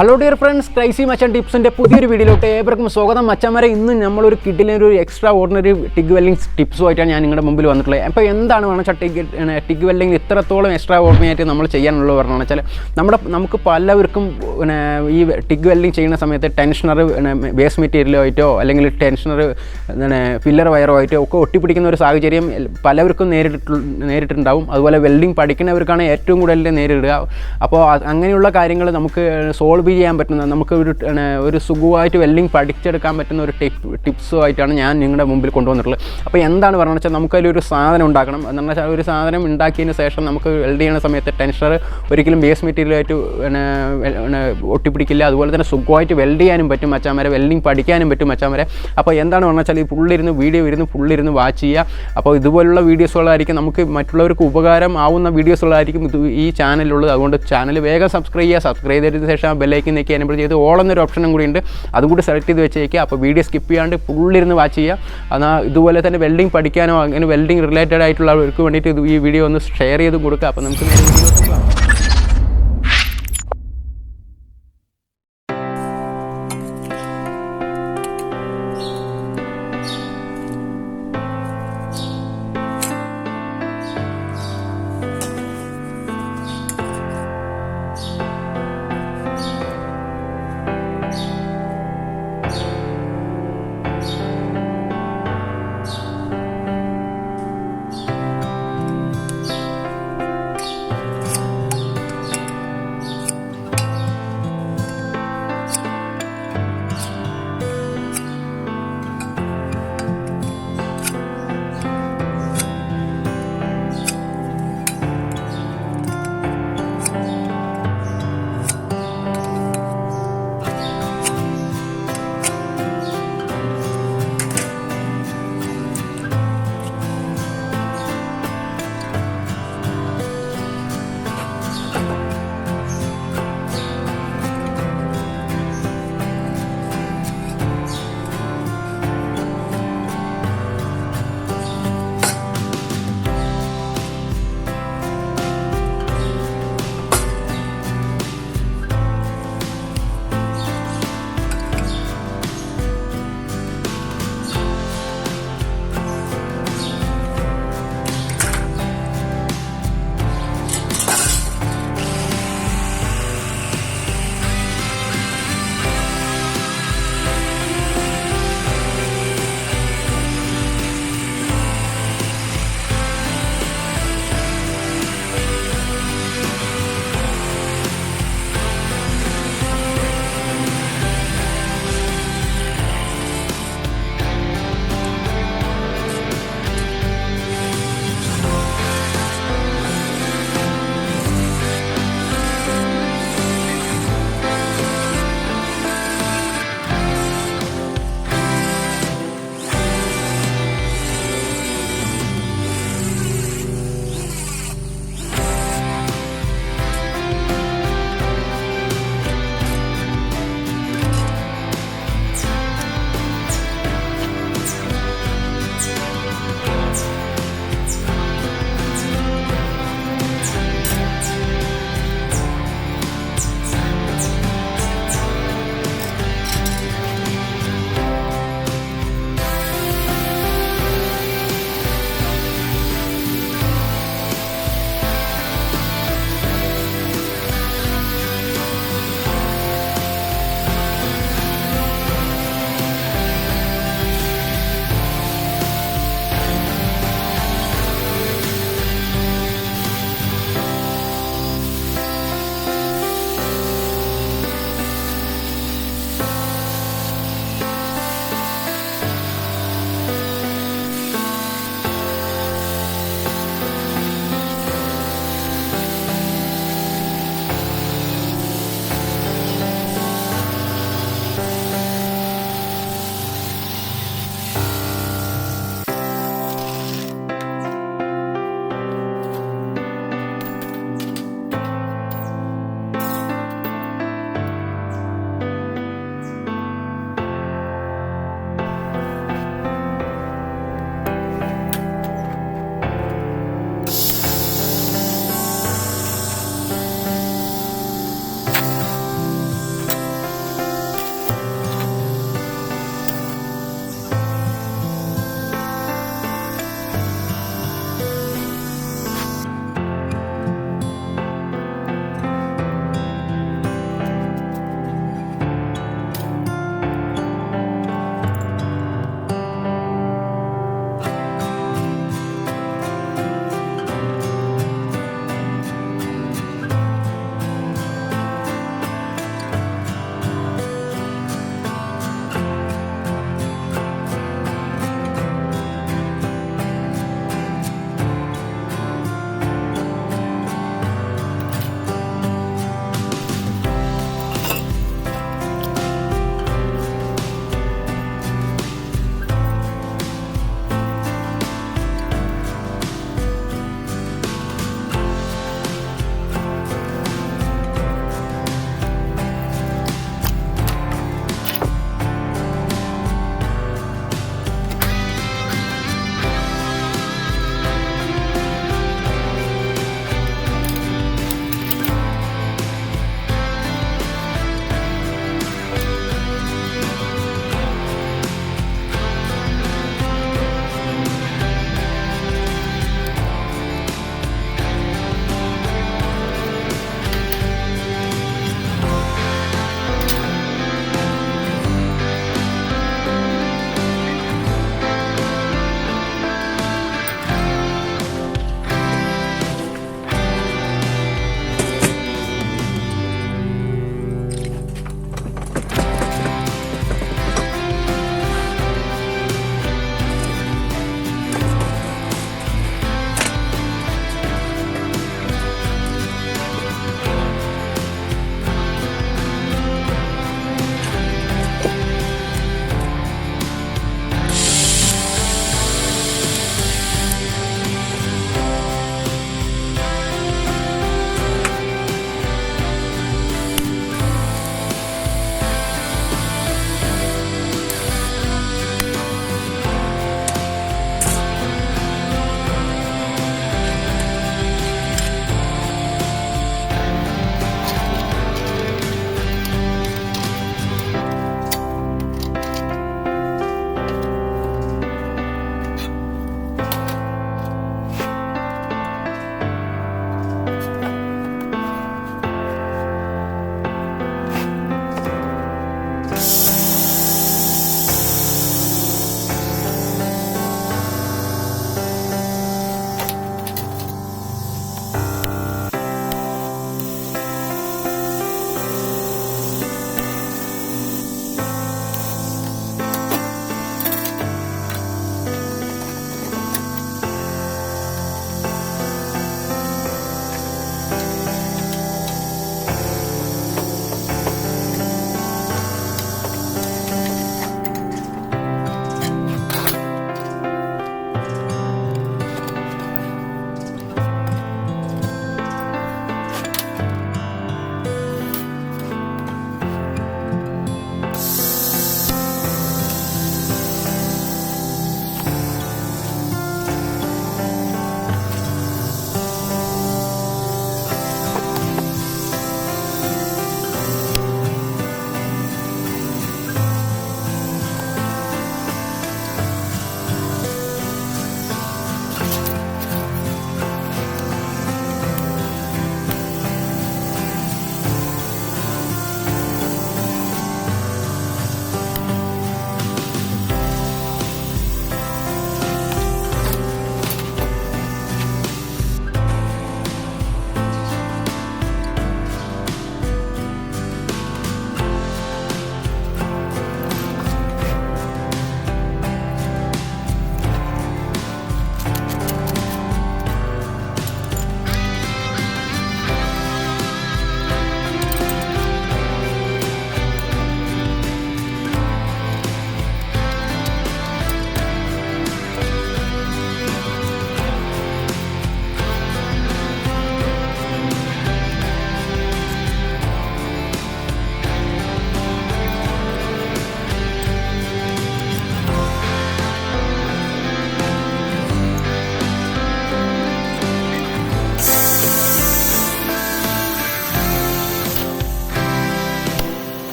Hello dear friends, crazy മച്ചാൻ ടിപ്സിൻ്റെ പുതിയൊരു വീഡിയോയിലോട്ട് ഏവർക്കും സ്വാഗതം. മച്ചാന്മാരെ, ഇന്ന് നമ്മളൊരു കിഡിലൊരു എക്സ്ട്രാ ഓർഡിനറി ടിഗ് വെൽഡിങ് ടിപ്സുമായിട്ടാണ് ഞാൻ നിങ്ങളുടെ മുമ്പിൽ വന്നിട്ടുള്ളത്. അപ്പോൾ എന്താണ് വെച്ചാൽ ടിഗ് വെൽഡിങ് ഇത്രത്തോളം എക്സ്ട്രാ ഓർഡിനറി ആയിട്ട് നമ്മൾ ചെയ്യാനുള്ളത് പറഞ്ഞാൽ വെച്ചാൽ നമുക്ക് പലവർക്കും ഈ ടിഗ് വെൽഡിങ് ചെയ്യുന്ന സമയത്ത് ടെൻഷനർ ബേസ് മെറ്റീരിയലായിട്ടോ അല്ലെങ്കിൽ ടെൻഷനർ ഫില്ലർ വയറോ ആയിട്ടോ ഒക്കെ ഒട്ടിപ്പിടിക്കുന്ന ഒരു സാഹചര്യം പലവർക്കും നേരിട്ടുണ്ടാവും. അതുപോലെ വെൽഡിങ് പഠിക്കുന്നവർക്കാണ് ഏറ്റവും കൂടുതൽ നേരിടുക. അപ്പോൾ അങ്ങനെയുള്ള കാര്യങ്ങൾ നമുക്ക് സോൾവ് ചെയ്യാൻ പറ്റുന്ന, നമുക്ക് ഒരു സുഖമായിട്ട് വെൽഡിങ് പഠിച്ചെടുക്കാൻ പറ്റുന്ന ഒരു ടിപ്സുമായിട്ടാണ് ഞാൻ നിങ്ങളുടെ മുമ്പിൽ കൊണ്ടുവന്നിട്ടുള്ളത്. അപ്പോൾ എന്താണ് പറയുന്നത് വെച്ചാൽ നമുക്കതിലൊരു സാധനം ഉണ്ടാക്കണം. എന്ന് പറഞ്ഞാൽ ഒരു സാധനം ഉണ്ടാക്കിയതിന് ശേഷം നമുക്ക് വെൽഡ് ചെയ്യുന്ന സമയത്ത് ടെൻഷനർ ഒരിക്കലും ബേസ് മെറ്റീരിയലായിട്ട് ഒട്ടിപ്പിടിക്കില്ല. അതുപോലെ തന്നെ സുഖമായിട്ട് വെൽഡ് ചെയ്യാനും പറ്റും മച്ചാന്മാരെ, വെൽഡിങ് പഠിക്കാനും പറ്റും മച്ചാന്മാരെ. അപ്പോൾ എന്താണ് പറഞ്ഞാൽ വെച്ചാൽ ഈ ഫുള്ളിരുന്ന് വാച്ച് ചെയ്യുക. അപ്പോൾ ഇതുപോലുള്ള വീഡിയോസുകളായിരിക്കും നമുക്ക് മറ്റുള്ളവർക്ക് ഉപകാരം ആവുന്ന വീഡിയോസുകളായിരിക്കും ഈ ചാനലിലുള്ളത്. അതുകൊണ്ട് ചാനൽ വേഗം സബ്സ്ക്രൈബ് ചെയ്തതിന് ശേഷം ബെല്ലൈക്കൻ നെക്കി എനേബിൾ ചെയ്ത് ഓൾ എന്നൊരു ഓപ്ഷനും കൂടി ഉണ്ട്, അതും കൂടി സെലക്ട് ചെയ്ത് വെച്ചേക്കുക. അപ്പോൾ വീഡിയോ സ്കിപ്പ് ചെയ്യാണ്ട് ഫുള്ളിരുന്ന് വാച്ച് ചെയ്യുക. എന്നാൽ ഇതുപോലെ തന്നെ വെൽഡിങ് പഠിക്കാനോ അങ്ങനെ വെൽഡിങ് റിലേറ്റഡ് ആയിട്ടുള്ളവർക്ക് വേണ്ടിയിട്ട് ഈ വീഡിയോ ഒന്ന് ഷെയർ ചെയ്ത് കൊടുക്കുക. അപ്പോൾ നമുക്ക് നേരെ വീഡിയോയിലോട്ട് പോകാം.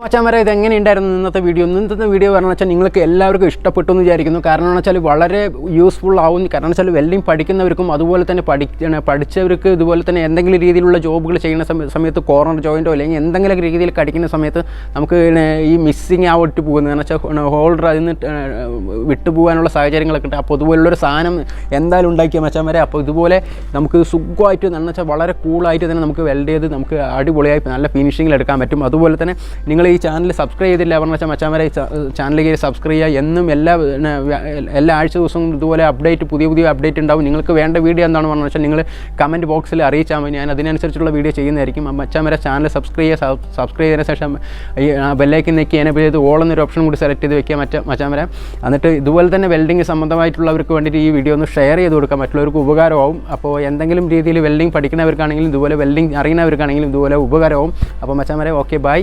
മച്ചാന്മാരെ ഇത് എങ്ങനെയുണ്ടായിരുന്നു ഇന്നത്തെ വീഡിയോ പറഞ്ഞു വെച്ചാൽ നിങ്ങൾക്ക് എല്ലാവർക്കും ഇഷ്ടപ്പെട്ടു എന്ന് വിചാരിക്കുന്നു. കാരണം എന്ന് വെച്ചാൽ വളരെ യൂസ്ഫുൾ ആവും. കാരണം വെച്ചാൽ വെൽഡിംഗ് പഠിക്കുന്നവർക്കും അതുപോലെ തന്നെ പഠിച്ചവർക്ക് ഇതുപോലെ തന്നെ എന്തെങ്കിലും രീതിയിലുള്ള ജോബുകൾ ചെയ്യുന്ന സമയത്ത് കോർണർ ജോയിൻറ്റോ അല്ലെങ്കിൽ എന്തെങ്കിലും രീതിയിൽ കടിക്കുന്ന സമയത്ത് നമുക്ക് ഈ മിസ്സിങ് ആയിട്ട് പോകുന്നത് കാരണം വെച്ചാൽ ഹോൾഡർ അതിൽ നിന്ന് വിട്ടുപോകാനുള്ള സാഹചര്യങ്ങളൊക്കെ ഉണ്ട്. അപ്പോൾ ഇതുപോലുള്ളൊരു സാധനം എന്തായാലും ഉണ്ടാക്കിയ മച്ചാന്മാരെ. അപ്പോൾ ഇതുപോലെ നമുക്ക് സുഖമായിട്ട് എന്ന് വെച്ചാൽ വളരെ കൂളായിട്ട് തന്നെ നമുക്ക് വെൽഡ് ചെയ്ത് നമുക്ക് അടിപൊളിയായി നല്ല ഫിനിഷിങ്ങിൽ എടുക്കാൻ പറ്റും. അതുപോലെ തന്നെ നിങ്ങൾ ഈ ചാനൽ സബ്സ്ക്രൈബ് ചെയ്തില്ല പറഞ്ഞു വെച്ചാൽ മച്ചാന്മാരെ ചാനലിലേക്ക് സബ്സ്ക്രൈബ് ചെയ്യുക. എന്നും എല്ലാ ആഴ്ച ദിവസവും ഇതുപോലെ പുതിയ അപ്ഡേറ്റ് ഉണ്ടാവും. നിങ്ങൾക്ക് വേണ്ട വീഡിയോ എന്താണെന്ന് പറഞ്ഞു വെച്ചാൽ നിങ്ങൾ കമൻറ്റ് ബോക്സിൽ അറിയിച്ചാൽ മതി. ഞാൻ അതിനനുസരിച്ചുള്ള വീഡിയോ ചെയ്യുന്നതായിരിക്കും. മച്ചാന്മാരെ ചാനൽ സബ്സ്ക്രൈബ് ചെയ്തതിന് ശേഷം ഈ ബെല്ലൈക്കൻ നെക്കി എനേബിൾ ചെയ്ത് ഓൾ എന്നൊരു ഓപ്ഷൻ കൂടി സെലക്ട് ചെയ്ത് വെക്കുക മച്ചാന്മാരെ. എന്നിട്ട് ഇതുപോലെ തന്നെ വെൽഡിംഗ് സംബന്ധമായിട്ടുള്ളവർക്ക് വേണ്ടിയിട്ട് ഈ വീഡിയോ ഒന്ന് ഷെയർ ചെയ്ത് കൊടുക്കാം, മറ്റുള്ളവർക്ക് ഉപകാരമാവും. അപ്പോൾ എന്തെങ്കിലും രീതിയിൽ വെൽഡിംഗ് പഠിക്കുന്നവർക്കാണെങ്കിലും ഇതുപോലെ വെൽഡിംഗ് അറിയുന്നവർക്കാണെങ്കിലും ഇതുപോലെ ഉപകാരമാവും. അപ്പോൾ മച്ചാന്മാരെ ഓക്കെ ബൈ.